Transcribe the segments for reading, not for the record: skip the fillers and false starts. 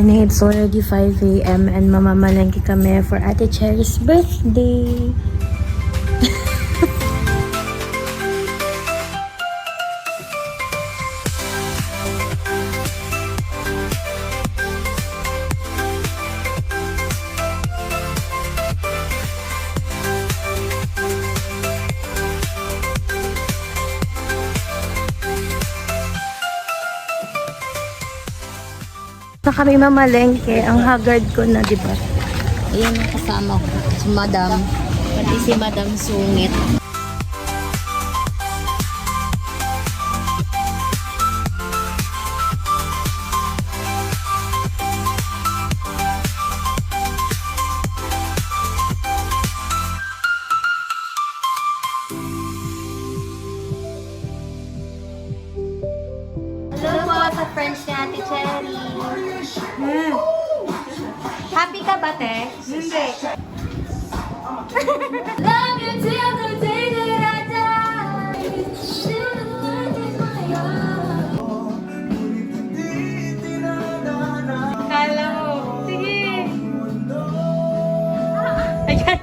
morning. It's already 5 a.m. and mamamalengke kami for Ate Cherry's birthday. Na kami mamalengke, ang haggard ko na, di ba? Ayan ang kasama ko, si Madam. Pati si Madam Sungit. Hello po sa friends ni Ate Cherry. Happy ka ba, te? Hindi. Love you till the day that I die. Kala mo. Sige. Ayan.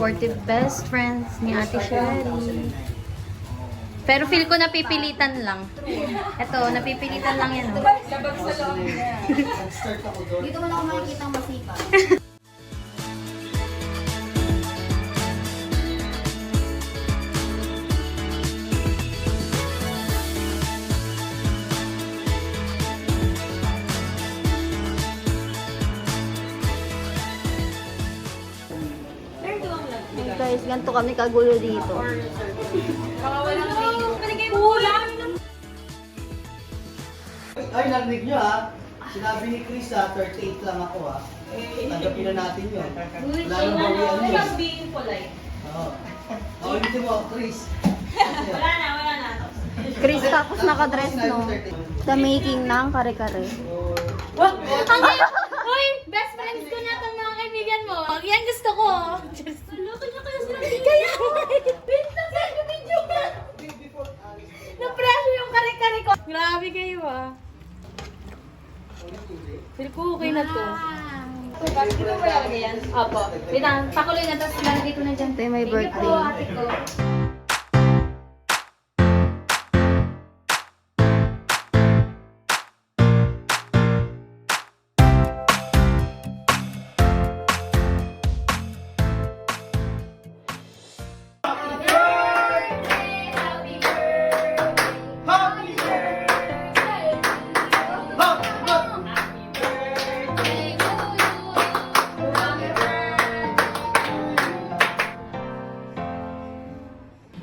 Supportive best friends ni Ate Cherry. Pero feel ko napipilitan lang. Ito, napipilitan lang yan. Dito mo na ako makikita ang masipa. Guys, ganito kami kagulo dito. Ay, narinig nyo ha. Sinabi ni Chris ha, 38 lang ako ha. Tanggapin na natin yun. Wala nang bawian yun. Just being polite. Oo. Oo, hindi mo, Chris. Wala na. Chris, tapos nakadress, no? The making ng kare-kare. Wag! Hoy! Best friends ko na itong mga kaibigan mo. Yan gusto ko. Loko niya kaya sila. Kaya! Wait lang, saan yung video ka? Na-pressure yung kare-kare ko. Grabe kayo ah. Feel ko okay na to. Dito mo lalagay yan? Opo. Wait lang, pakuloy na tapos lalagay ko na dyan. Ito yung my birthday. Thank you po, ate ko.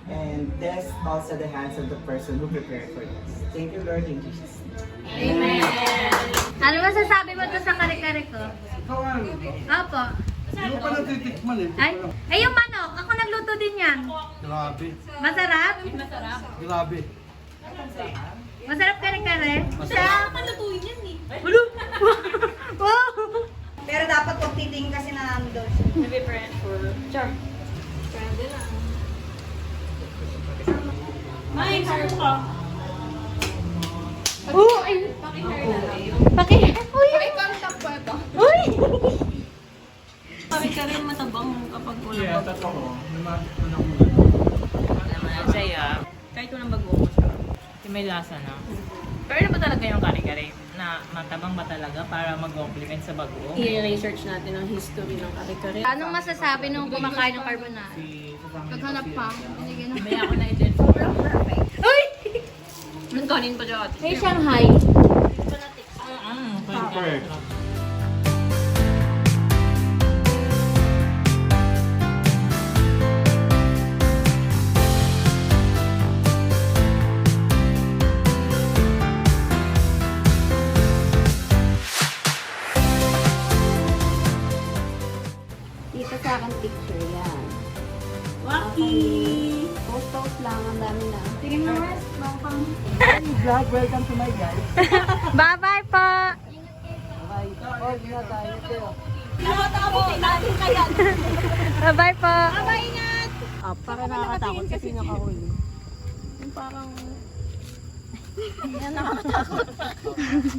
And this also the hands of the person who prepared for this. Thank you, Lord, in Jesus' name. Amen. Ano masasabi mo to sa kare-kare ko? Ikaw ang Opo. Hindi pa natitikman eh. Ay, yung manok. Ako nagluto din yan. Grabe. Masarap? Grabe. Masarap kare-kare? Siya. Kalutuin yan eh. Pero dapat pag titingin kasi na doon. Maybe friend for... Sure. Friend lang. May, sarap ka. Ay! Uy! Contact po ito. Uy! Kare-kare matabang kapag ulam. Yeah, totoo. Saya. Kahit walang bago ko siya. May lasa na. Pero ano ba talaga yung kare-kare? na matabang ba talaga para mag-complement sa bagoong? I-research natin ang history ng kare-kare. Anong masasabi nung kumakain ng carbonara? Si Susang Naghanap pa. Binigyan na. May ako na i-date. Ang kanin pa dyan. Hey, Shanghai. Super. Dito sa akin picture yan. Waki! Post lang, ang dami na. Tingin mo, Wes. Bangkang. Vlog, welcome to my guys. Bye-bye po! Bye. Oh, na tayo. Bye-bye po! Para nakakatakot sa pinakahuli. Yung parang...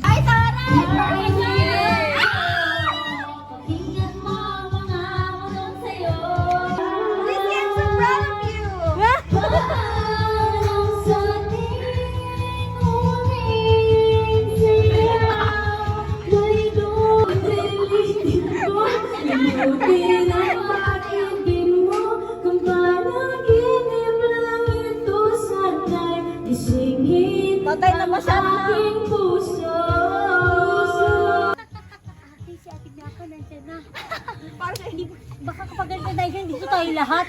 Ay, taray! Pakinggan mo ang mga ulong sa'yo. Christian, so proud of you! Parang sa ating huling sigaw, may dumilig ko. Inuti ng pag-ibig mo, kung panaginip lang ito sana'y isingin Patay na ba siya? ang aking puso. Baka kapag nagdadagan dito tayo lahat.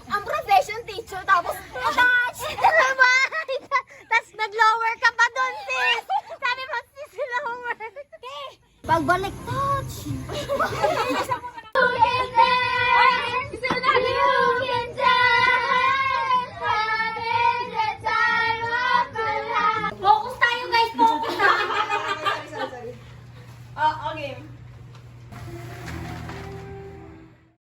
Ang profession teacher, tapos attach! Tapos nag-lower ka pa doon, sis! Sabi mo, sis, lower! Pagbalik touch.